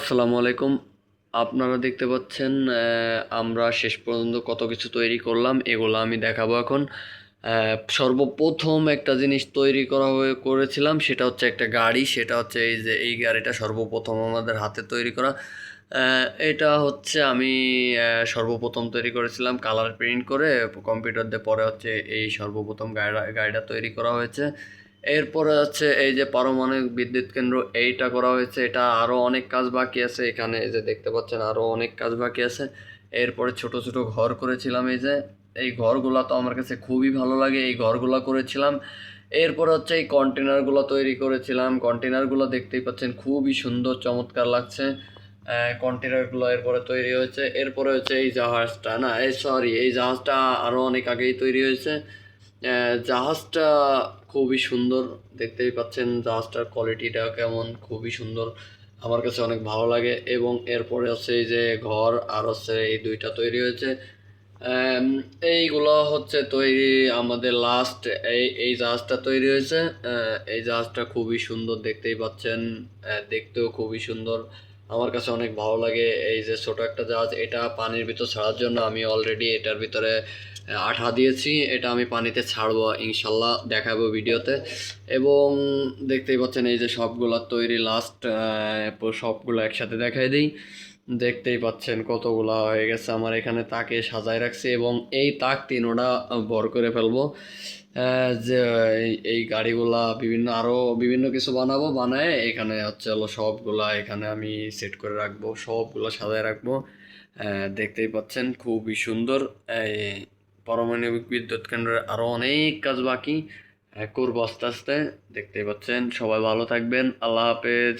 আসসালামু আলাইকুম। আপনারা দেখতে পাচ্ছেন আমরা শেষ পর্যন্ত কত কিছু তৈরি করলাম, এগুলো আমি দেখাবো এখন। সর্বপ্রথম একটা জিনিস তৈরি করেছিলাম, সেটা হচ্ছে একটা গাড়ি। সেটা হচ্ছে এই যে এই গাড়িটা সর্বপ্রথম আমাদের হাতে তৈরি করা। এটা হচ্ছে আমি সর্বপ্রথম তৈরি করেছিলাম কালার প্রিন্ট করে কম্পিউটার দিয়ে। পরে হচ্ছে এই সর্বপ্রথম গাড়িটা তৈরি করা হয়েছে। এরপরে হচ্ছে এই যে পারমাণবিক বিদ্যুৎ কেন্দ্র, এইটা করা হয়েছে। এটা আরও অনেক কাজ বাকি আছে, এখানে এই যে দেখতে পাচ্ছেন আরও অনেক কাজ বাকি আছে। এরপরে ছোট ছোট ঘর করেছিলাম, এই যে এই ঘরগুলা তো আমার কাছে খুবই ভালো লাগে, এই ঘরগুলা করেছিলাম। এরপর হচ্ছে এই কন্টেনারগুলো তৈরি করেছিলাম। কন্টেনারগুলো দেখতেই পাচ্ছেন খুবই সুন্দর চমৎকার লাগছে। কন্টেনারগুলো এরপরে তৈরি হয়েছে। এরপরে হচ্ছে এই জাহাজটা, না এই সরি, এই জাহাজটা আরও অনেক আগেই তৈরি হয়েছে। জাহাজটা খুবই সুন্দর, দেখতেই পাচ্ছেন জাহাজটার কোয়ালিটিটা কেমন, খুবই সুন্দর, আমার কাছে অনেক ভালো লাগে। এবং এরপরে হচ্ছে এই যে ঘর আর হচ্ছে এই দুইটা তৈরি হয়েছে। আম, এইগুলো হচ্ছে তৈরি আমাদের লাস্ট। এই জাহাজটা তৈরি হয়েছে। এই জাহাজটা খুবই সুন্দর, দেখতেই পাচ্ছেন। দেখতেও খুবই সুন্দর, আমার কাছে অনেক ভালো লাগে। এই যে ছোট একটা জাহাজ, এটা পানির ভিতর ছাড়ার জন্য আমি অলরেডি এটার ভিতরে আঠা দিয়েছি। এটা আমি পানিতে ছাড়বো ইনশাল্লাহ, দেখাবো ভিডিওতে। এবং দেখতেই পাচ্ছেন এই যে সবগুলা তৈরি লাস্ট, সবগুলো একসাথে দেখাই দিই। দেখতেই পাচ্ছেন কতগুলা হয়ে গেছে আমার এখানে, তাকে সাজায় রাখছি এবং এই তাক তিনোটা ভর করে ফেলবো। যে এই গাড়িগুলা বিভিন্ন আরো বিভিন্ন কিছু বানাবো, বানায় এখানে হচ্ছে হলো সবগুলা এখানে আমি সেট করে রাখবো, সবগুলা সাজায় রাখবো। দেখতেই পাচ্ছেন খুবই সুন্দর। এই পারমাণবিক বিদ্যুৎ কেন্দ্রের আরো অনেক কাজ বাকি, করবো আস্তে আস্তে। দেখতেই পাচ্ছেন। সবাই ভালো থাকবেন, আল্লাহ হাফেজ।